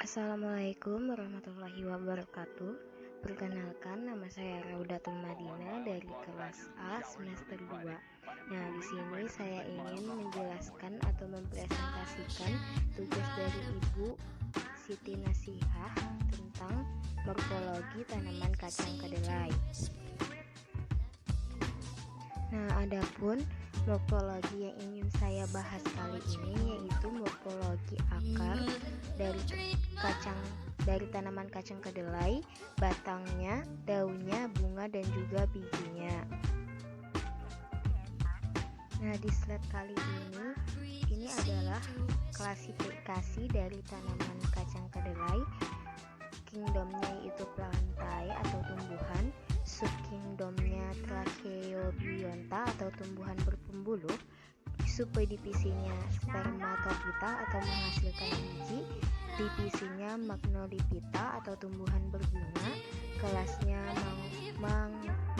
Assalamualaikum warahmatullahi wabarakatuh. Perkenalkan, nama saya Raudatul Madinah dari kelas A semester 2. Nah, di sini saya ingin menjelaskan atau mempresentasikan tugas dari Ibu Siti Nasihah tentang morfologi tanaman kacang kedelai. Nah, adapun morfologi yang ingin saya bahas kali ini yaitu morfologi akar dari tanaman kacang kedelai, batangnya, daunnya, bunga, dan juga bijinya. Nah, di slide kali ini adalah klasifikasi dari tanaman kacang kedelai. Kingdomnya yaitu plantae atau tumbuhan, subkingdomnya Tracheobionta atau tumbuhan berpembuluh, subdivisinya Spermatophyta atau menghasilkan biji, divisinya Magnoliphyta atau tumbuhan berbunga, kelasnya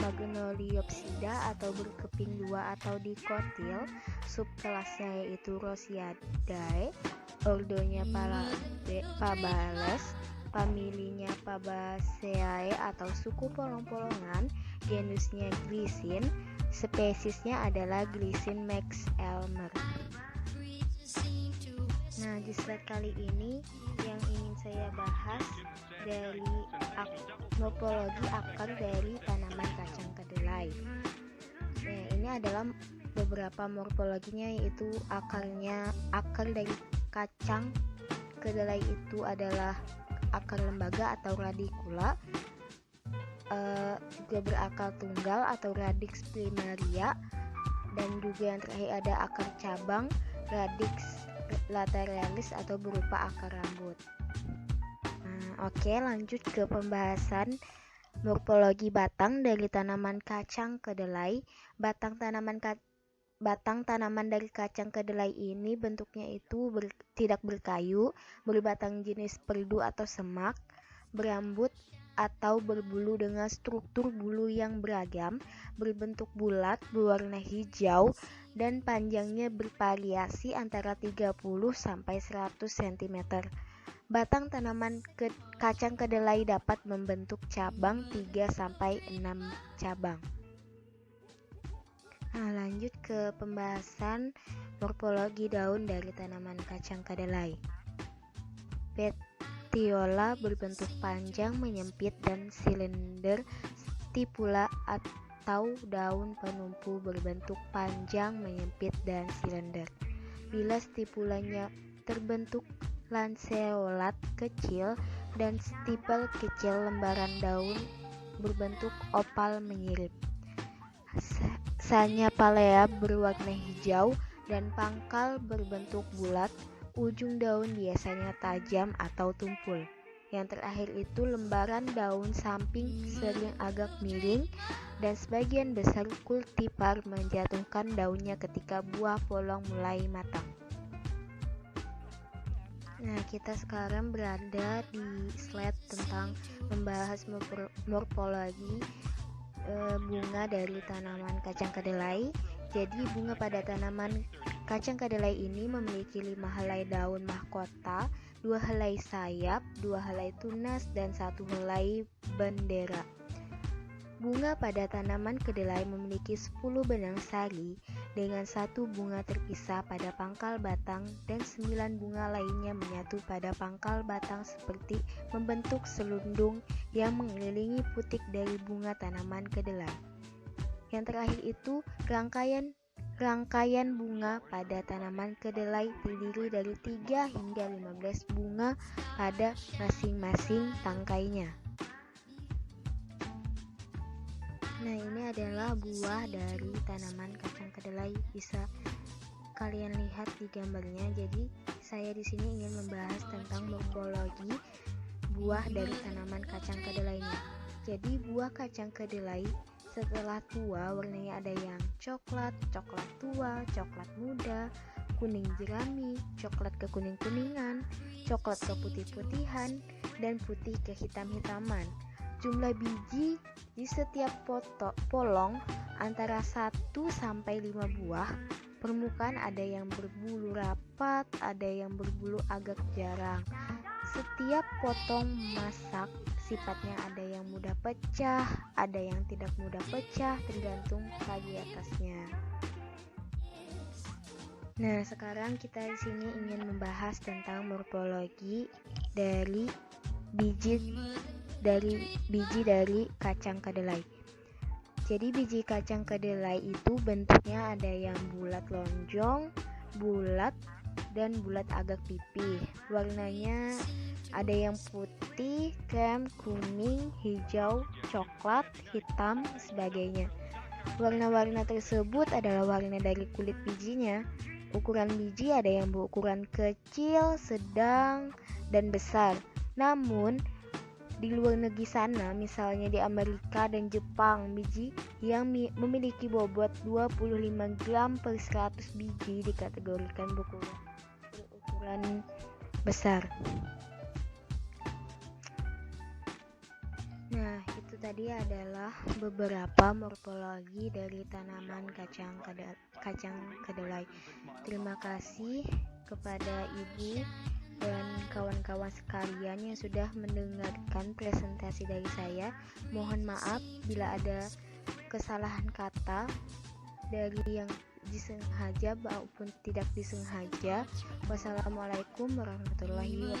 Magnoliopsida atau berkeping dua atau dikotil, subkelasnya yaitu Rosiadae, ordonya Pabales, familinya Fabaceae atau suku polong-polongan, genusnya Glycine, spesiesnya adalah Glycine Max Elmer. Nah, di slide kali ini yang ingin saya bahas dari morfologi akar dari tanaman kacang kedelai. Nah, ini adalah beberapa morfologinya, yaitu akar dari kacang kedelai itu adalah akar lembaga atau radicula, juga berakar tunggal atau radix primaria, dan juga yang terakhir ada akar cabang radix lateralis atau berupa akar rambut. Oke, lanjut ke pembahasan morfologi batang dari tanaman kacang kedelai. Batang tanaman dari kacang kedelai ini bentuknya itu tidak berkayu, berbatang jenis perdu atau semak, berambut atau berbulu dengan struktur bulu yang beragam, berbentuk bulat, berwarna hijau, dan panjangnya bervariasi antara 30 sampai 100 cm. Batang tanaman kacang kedelai dapat membentuk cabang 3 sampai 6 cabang. Nah, lanjut ke pembahasan morfologi daun dari tanaman kacang kedelai. Petiola berbentuk panjang, menyempit, dan silinder. Stipula atau daun penumpu berbentuk panjang, menyempit, dan silinder. Bila stipulanya terbentuk lanceolat kecil dan stipel kecil, lembaran daun berbentuk opal menyirip. Sanyapalea berwarna hijau dan pangkal berbentuk bulat. Ujung daun biasanya tajam atau tumpul. Yang terakhir itu lembaran daun samping sering agak miring, dan sebagian besar kultivar menjatuhkan daunnya ketika buah polong mulai matang. Nah, kita sekarang berada di slide tentang membahas morfologi bunga dari tanaman kacang kedelai. Jadi bunga pada tanaman kacang kedelai ini memiliki 5 helai daun mahkota, 2 helai sayap, 2 helai tunas, dan 1 helai bendera. Bunga pada tanaman kedelai memiliki 10 benang sari dengan 1 bunga terpisah pada pangkal batang dan 9 bunga lainnya menyatu pada pangkal batang seperti membentuk selundung yang mengelilingi putik dari bunga tanaman kedelai. Yang terakhir itu rangkaian bunga pada tanaman kedelai terdiri dari 3 hingga 15 bunga pada masing-masing tangkainya. Nah, ini adalah buah dari tanaman kacang kedelai. Bisa kalian lihat di gambarnya. Jadi, saya di sini ingin membahas tentang morfologi buah dari tanaman kacang kedelainya. Jadi, buah kacang kedelai setelah tua warnanya ada yang coklat tua, coklat muda, kuning jerami, coklat kekuning-kuningan, coklat keputih-putihan, dan putih kehitam-hitaman. Jumlah biji di setiap polong antara 1 sampai 5 buah. Permukaan ada yang berbulu rapat, ada yang berbulu agak jarang. Setiap potong masak sifatnya ada yang mudah pecah, ada yang tidak mudah pecah, tergantung varietasnya. Nah, sekarang kita di sini ingin membahas tentang morfologi dari biji dari kacang kedelai. Jadi biji kacang kedelai itu bentuknya ada yang bulat lonjong, bulat, dan bulat agak pipih. Warnanya ada yang putih, krem, kuning, hijau, coklat, hitam, sebagainya. Warna-warna tersebut adalah warna dari kulit bijinya. Ukuran biji ada yang berukuran kecil, sedang, dan besar. Namun, di luar negeri sana, misalnya di Amerika dan Jepang, biji yang memiliki bobot 25 gram per 100 biji dikategorikan berukuran besar. Nah, itu tadi adalah beberapa morfologi dari tanaman kacang kedelai. Terima kasih kepada Ibu dan kawan-kawan sekalian yang sudah mendengarkan presentasi dari saya. Mohon maaf bila ada kesalahan kata dari yang disengaja maupun tidak disengaja. Wassalamualaikum warahmatullahi wabarakatuh.